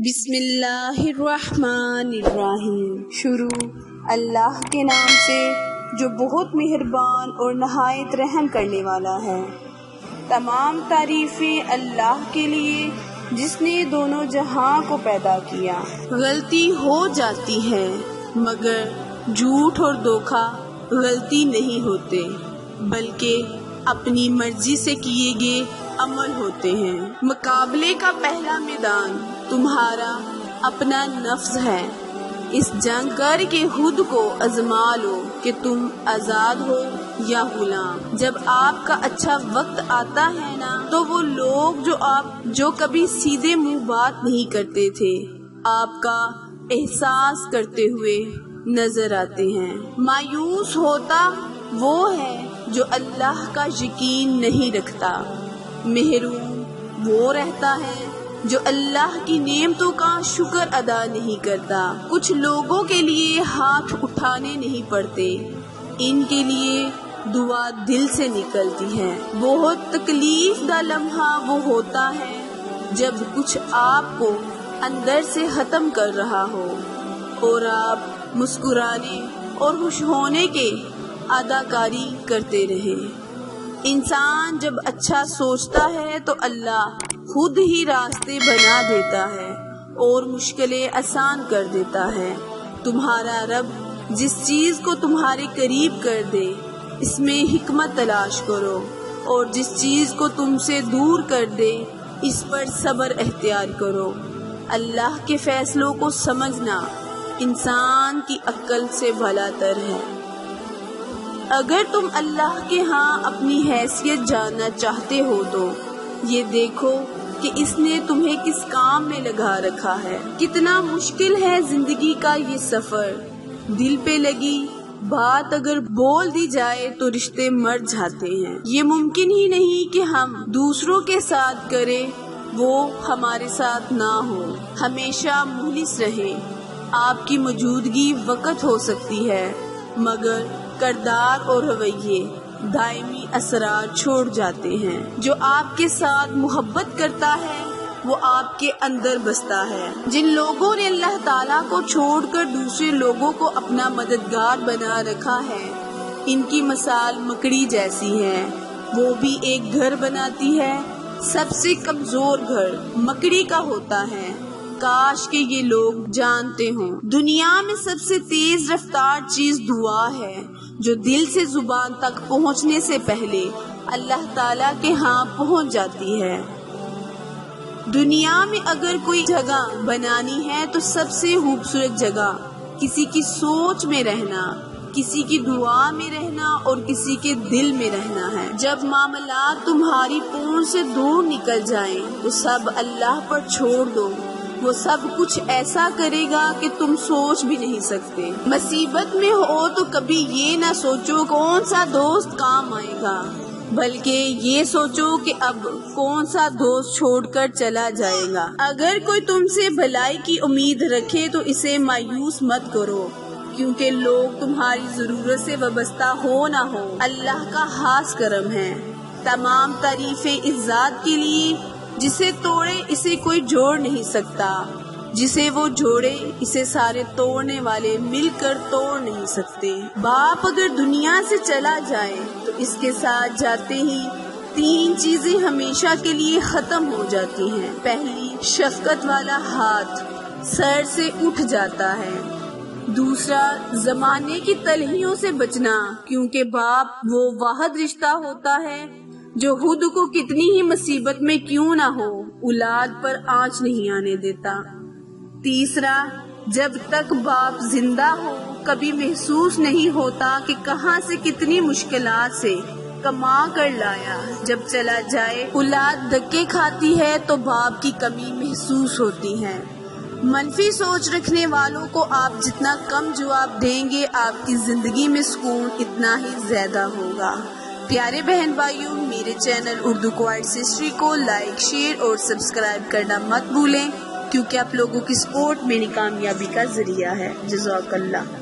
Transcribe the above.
بسم اللہ الرحمن الرحیم۔ شروع اللہ کے نام سے جو بہت مہربان اور نہایت رحم کرنے والا ہے۔ تمام تعریفیں اللہ کے لیے جس نے دونوں جہاں کو پیدا کیا۔ غلطی ہو جاتی ہے مگر جھوٹ اور دھوکہ غلطی نہیں ہوتے بلکہ اپنی مرضی سے کیے گئے عمل ہوتے ہیں۔ مقابلے کا پہلا میدان تمہارا اپنا نفس ہے۔ اس جنگ کر کے خود کو آزما لو کہ تم آزاد ہو یا غلام۔ جب آپ کا اچھا وقت آتا ہے نا تو وہ لوگ جو کبھی سیدھے منہ بات نہیں کرتے تھے آپ کا احساس کرتے ہوئے نظر آتے ہیں۔ مایوس ہوتا وہ ہے جو اللہ کا یقین نہیں رکھتا۔ محروم وہ رہتا ہے جو اللہ کی نعمتوں کا شکر ادا نہیں کرتا۔ کچھ لوگوں کے لیے ہاتھ اٹھانے نہیں پڑتے، ان کے لیے دعا دل سے نکلتی ہے۔ بہت تکلیف دہ لمحہ وہ ہوتا ہے جب کچھ آپ کو اندر سے ختم کر رہا ہو اور آپ مسکرانے اور خوش ہونے کے اداکاری کرتے رہیں۔ انسان جب اچھا سوچتا ہے تو اللہ خود ہی راستے بنا دیتا ہے اور مشکلیں آسان کر دیتا ہے۔ تمہارا رب جس چیز کو تمہارے قریب کر دے اس میں حکمت تلاش کرو، اور جس چیز کو تم سے دور کر دے اس پر صبر اختیار کرو۔ اللہ کے فیصلوں کو سمجھنا انسان کی عقل سے بھلا تر ہے۔ اگر تم اللہ کے ہاں اپنی حیثیت جاننا چاہتے ہو تو یہ دیکھو کہ اس نے تمہیں کس کام میں لگا رکھا ہے۔ کتنا مشکل ہے زندگی کا یہ سفر۔ دل پہ لگی بات اگر بول دی جائے تو رشتے مر جاتے ہیں۔ یہ ممکن ہی نہیں کہ ہم دوسروں کے ساتھ کریں وہ ہمارے ساتھ نہ ہو۔ ہمیشہ مخلص رہیں۔ آپ کی موجودگی وقت ہو سکتی ہے مگر کردار اور رویے دائمی اثرات چھوڑ جاتے ہیں۔ جو آپ کے ساتھ محبت کرتا ہے وہ آپ کے اندر بستا ہے۔ جن لوگوں نے اللہ تعالیٰ کو چھوڑ کر دوسرے لوگوں کو اپنا مددگار بنا رکھا ہے ان کی مثال مکڑی جیسی ہے۔ وہ بھی ایک گھر بناتی ہے، سب سے کمزور گھر مکڑی کا ہوتا ہے۔ کاش کہ یہ لوگ جانتے ہوں۔ دنیا میں سب سے تیز رفتار چیز دعا ہے جو دل سے زبان تک پہنچنے سے پہلے اللہ تعالیٰ کے ہاں پہنچ جاتی ہے۔ دنیا میں اگر کوئی جگہ بنانی ہے تو سب سے خوبصورت جگہ کسی کی سوچ میں رہنا، کسی کی دعا میں رہنا اور کسی کے دل میں رہنا ہے۔ جب معاملات تمہاری پہنچ سے دور نکل جائیں تو سب اللہ پر چھوڑ دو، وہ سب کچھ ایسا کرے گا کہ تم سوچ بھی نہیں سکتے۔ مصیبت میں ہو تو کبھی یہ نہ سوچو کون سا دوست کام آئے گا بلکہ یہ سوچو کہ اب کون سا دوست چھوڑ کر چلا جائے گا۔ اگر کوئی تم سے بھلائی کی امید رکھے تو اسے مایوس مت کرو، کیونکہ لوگ تمہاری ضرورت سے وابستہ ہو نہ ہو اللہ کا خاص کرم ہے۔ تمام تعریفیں اس ذات کے لیے جسے توڑے اسے کوئی جوڑ نہیں سکتا، جسے وہ جوڑے اسے سارے توڑنے والے مل کر توڑ نہیں سکتے۔ باپ اگر دنیا سے چلا جائے تو اس کے ساتھ جاتے ہی تین چیزیں ہمیشہ کے لیے ختم ہو جاتی ہیں۔ پہلی، شفقت والا ہاتھ سر سے اٹھ جاتا ہے۔ دوسرا، زمانے کی تلخیوں سے بچنا، کیونکہ باپ وہ واحد رشتہ ہوتا ہے جو خود کو کتنی ہی مصیبت میں کیوں نہ ہو اولاد پر آنچ نہیں آنے دیتا۔ تیسرا، جب تک باپ زندہ ہو کبھی محسوس نہیں ہوتا کہ کہاں سے کتنی مشکلات سے کما کر لایا۔ جب چلا جائے اولاد دھکے کھاتی ہے تو باپ کی کمی محسوس ہوتی ہے۔ منفی سوچ رکھنے والوں کو آپ جتنا کم جواب دیں گے آپ کی زندگی میں سکون اتنا ہی زیادہ ہوگا۔ پیارے بہن بھائیوں، میرے چینل اردو کوائٹس ہسٹری کو لائک، شیئر اور سبسکرائب کرنا مت بھولیں، کیونکہ آپ لوگوں کی سپورٹ میری کامیابی کا ذریعہ ہے۔ جزاک اللہ۔